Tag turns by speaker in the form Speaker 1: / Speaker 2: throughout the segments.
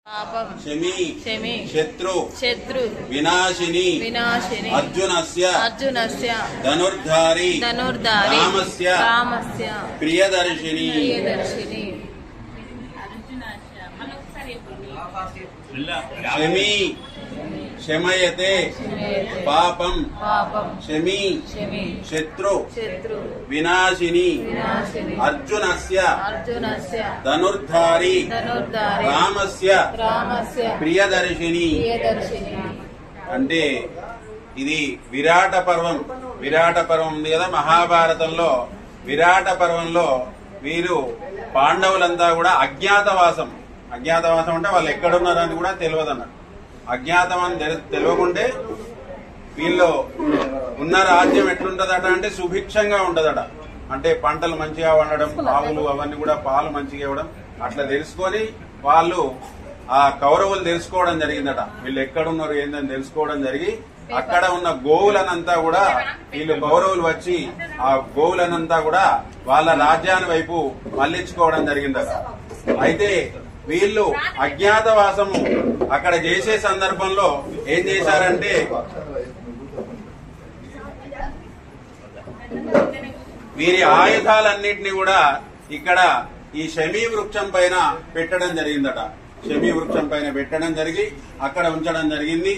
Speaker 1: शमी शत्रु विनाशिनी अर्जुनस्य धनुर्धारी रामस्य प्रियदर्शिनी शमी शमयते पापम शमी शत्रु विनाशिनी अर्जुनस्य धनुर्धारी रामस्य प्रियदर्शिनी అంటే ఇది విరాట పర్వం ఉంది కదా మహాభారతంలో. విరాట పర్వంలో వీరు పాండవులంతా కూడా అజ్ఞాతవాసం అంటే వాళ్ళు ఎక్కడున్నారని కూడా తెలియదు అన్నట్టు. అజ్ఞాతం తెలియకుంటే వీళ్ళు ఉన్న రాజ్యం ఎట్లుంటదట అంటే సుభిక్షంగా ఉంటదట. అంటే పంటలు మంచిగా వండడం, ఆవులు అవన్నీ కూడా పాలు మంచిగా ఇవ్వడం, అట్లా తెలుసుకొని వాళ్ళు ఆ కౌరవులు తెలుసుకోవడం జరిగిందట. వీళ్ళు ఎక్కడున్నారు ఏందని తెలుసుకోవడం జరిగి అక్కడ ఉన్న గోవులనంతా కూడా వీళ్ళు కౌరవులు వచ్చి ఆ గోవులనంతా కూడా వాళ్ళ రాజ్యాన్ని వైపు మళ్లించుకోవడం జరిగిందట. అయితే వీళ్ళు అజ్ఞాతవాసము అక్కడ చేసే సందర్భంలో ఏం చేశారంటే వీరి ఆయుధాలన్నింటినీ కూడా ఇక్కడ ఈ శమీ వృక్షం పైన పెట్టడం జరిగిందట. శమీ వృక్షం పైన పెట్టడం జరిగి అక్కడ ఉంచడం జరిగింది.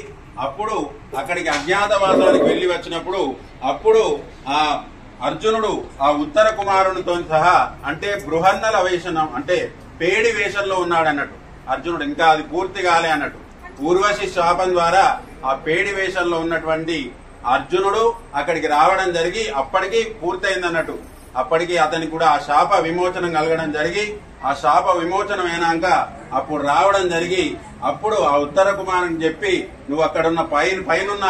Speaker 1: అప్పుడు అక్కడికి అజ్ఞాతవాసానికి వెళ్లి వచ్చినప్పుడు అప్పుడు ఆ అర్జునుడు ఆ ఉత్తర కుమారునితో సహా అంటే బృహన్నల వేషణం అంటే పేడి వేషంలో ఉన్నాడు అన్నట్టు. అర్జునుడు ఇంకా అది పూర్తి కాలే అన్నట్టు. ఊర్వశి శాపం ద్వారా ఆ పేడి వేషంలో ఉన్నటువంటి అర్జునుడు అక్కడికి రావడం జరిగి అప్పటికి పూర్తయింది అన్నట్టు. అప్పటికి అతనికి కూడా ఆ శాప విమోచనం కలగడం జరిగి ఆ శాప విమోచనం అయినాక అప్పుడు రావడం జరిగి అప్పుడు ఆ ఉత్తర కుమారుని చెప్పి నువ్వు అక్కడున్న పైనున్న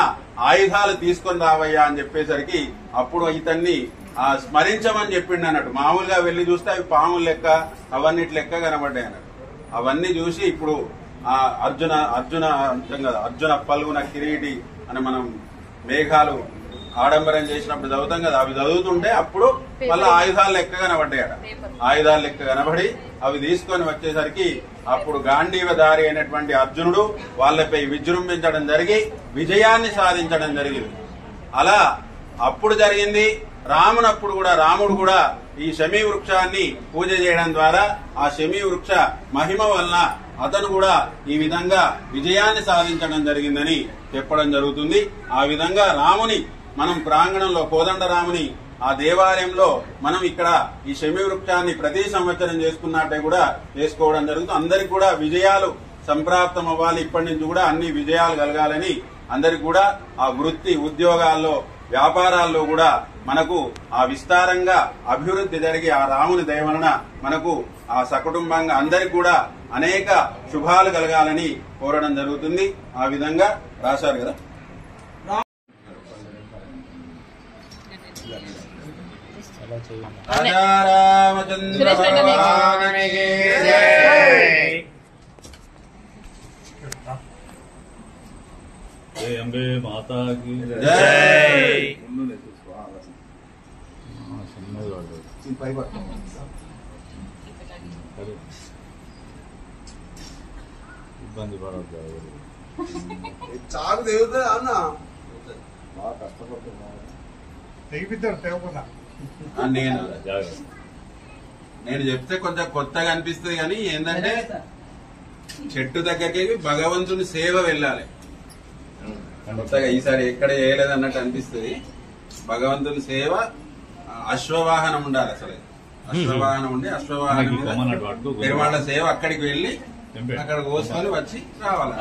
Speaker 1: ఆయుధాలు తీసుకొని రావయ్యా అని చెప్పేసరికి అప్పుడు ఇతన్ని స్మరించమని చెప్పిండు అన్నట్టు. మామూలుగా వెళ్లి చూస్తే అవి పాముల లెక్క అవన్నిటి లెక్క కనబడ్డాయి అన్నట్టు. అవన్నీ చూసి ఇప్పుడు ఆ అర్జున పల్గున కిరీటి అని మనం మేఘాలు ఆడంబరం చేసినప్పుడు చదువుతాం కదా, అవి చదువుతుంటే అప్పుడు మళ్ళీ ఆయుధాలు లెక్క కనబడ్డాయట. ఆయుధాలు లెక్క కనబడి అవి తీసుకొని వచ్చేసరికి అప్పుడు గాంధీవధారి అయినటువంటి అర్జునుడు వాళ్ళపై విజృంభించడం జరిగి విజయాన్ని సాధించడం జరిగింది. అలా అప్పుడు జరిగింది. రాముడు కూడా ఈ శమీ వృక్షాన్ని పూజ చేయడం ద్వారా ఆ శమీ వృక్ష మహిమ వలన అతను కూడా ఈ విధంగా విజయాన్ని సాధించడం జరిగిందని చెప్పడం జరుగుతుంది. ఆ విధంగా రాముని మనం ప్రాంగణంలో కోదండరాముని ఆ దేవాలయంలో మనం ఇక్కడ ఈ శమీ వృక్షాన్ని ప్రతి సంవత్సరం చేసుకున్నట్టే కూడా చేసుకోవడం జరుగుతుంది. అందరికి కూడా విజయాలు సంప్రాప్తం అవ్వాలి. ఇప్పటి నుంచి కూడా అన్ని విజయాలు కలగాలని అందరికి కూడా ఆ వృత్తి ఉద్యోగాల్లో వ్యాపారాల్లో కూడా మనకు ఆ విస్తారంగా అభివృద్ధి జరిగి ఆ రాముని దయ వలన మనకు ఆ సకుటుంబంగా అందరికి కూడా అనేక శుభాలు కలగాలని కోరడం జరుగుతుంది. ఆ విధంగా రాశారు కదా. రాజా రామచంద్ర భగవానికి జై.
Speaker 2: जय अम्बे माता की
Speaker 1: जय.
Speaker 2: ఇబ్బంది పడద్దు
Speaker 3: చాలు దేవుతుంది అన్న
Speaker 2: బాగా కష్టపడుతున్నా
Speaker 1: నేను చెప్తే కొంచెం కొత్తగా అనిపిస్తుంది కానీ ఏంటంటే చెట్టు దగ్గరికి భగవంతుని సేవ వెళ్ళాలి. కొత్తగా ఈసారి ఎక్కడ చేయలేదు అన్నట్టు అనిపిస్తుంది. భగవంతుని సేవ అశ్వవాహనం ఉండాలి. అసలు అశ్వవాహనం ఉండి అశ్వవాహనం పెరుమాళ్ళ సేవ అక్కడికి వెళ్లి అక్కడ కోసుకొని వచ్చి రావాలి.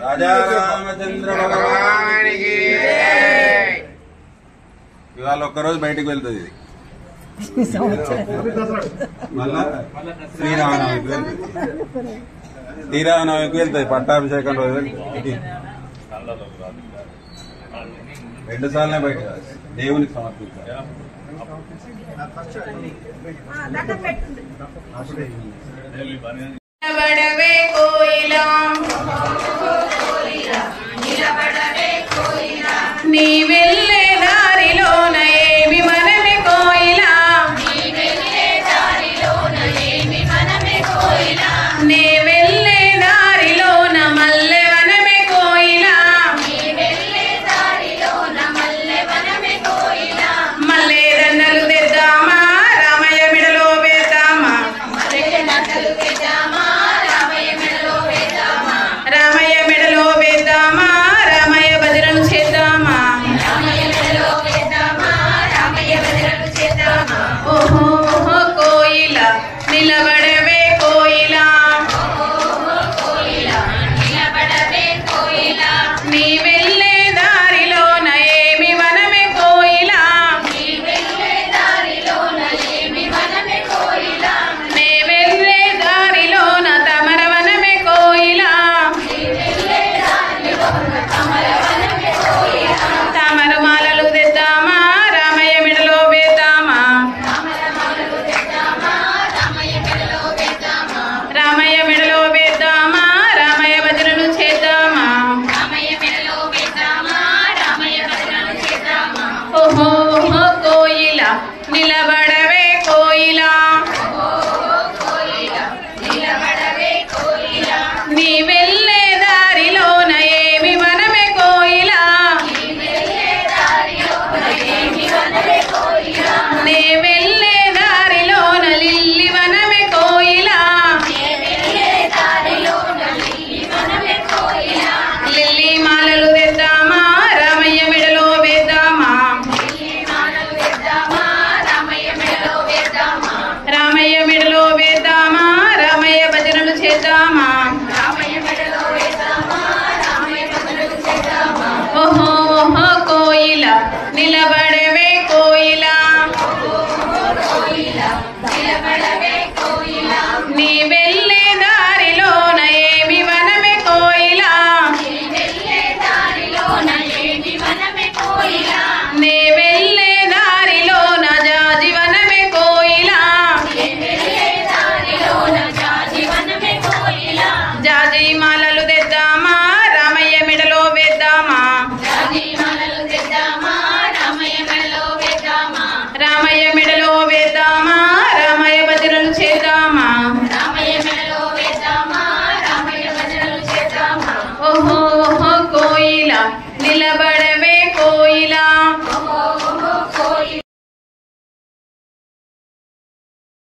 Speaker 1: రాజా రామచంద్ర భగవానికి ఇవాళ ఒక్కరోజు బయటకు వెళ్తుంది ఇది. మళ్ళా శ్రీరామనవమికి వెళ్తుంది. శ్రీరామనవమికి వెళ్తుంది. పట్టాభిషేకం రోజు 2 సార్లే బయట దేవునికి సమర్పించాలి.
Speaker 4: నిలబడవే కోయిలా నీ వెళ్ళే దారిలోన ఏమి మనమే కోయిలా నే వెళ్ళే దారిలోన మల్లె వనమే కోయిలా మల్లె దండలు తెద్దామా రామయ్య మెడలో వేద్దామా రామయ్య మెడలో వేద్దామా రామయ్య భజనలు చేద్దామా ఓహో ఓహో కోయిలా నిలబడవే కోయిలా నీ వెళ్ళే దారిలోన ఏమి వనమే కోయిలా నే వెళ్ళే దారిలోన తమర వనమే కోయిలా తామర మాలలు తెద్దామా రామయ్య మెడలో వేద్దామా రామయ్య మెడలో వేద్దామా రామయ్య భజనలు చేద్దామా ఓహో ఓహో కోయిలా నిలబడవే కోయిలా నీ వెళ్ళే దారిలోన ఏమి వనమే కోయిలా నే వెళ్ళే దారిలోన లిల్లి వనమే కోయిలా లిల్లీ మాలలు తెద్దామా రామయ్య మెడలో వేద్దామా రామయ్య మెడలో వేద్దామా రామయ్య భజనలు చేద్దామా ఓహో ఓహో కోయిలా నిలబడవే కోయిలా నీ వెళ్ళే దారిలోన ఏమి వనమే కోయిలా నే వెళ్ళే దారిలోన జాజి వనమే కోయిలా జాజి మాలలు తెద్దామా రామయ్య మెడలో వేద్దామా రామయ్య మెడలో వేద్దామా రామయ్య భజనలు చేద్దామా ఓహో ఓహో కోయిలా నిలబడ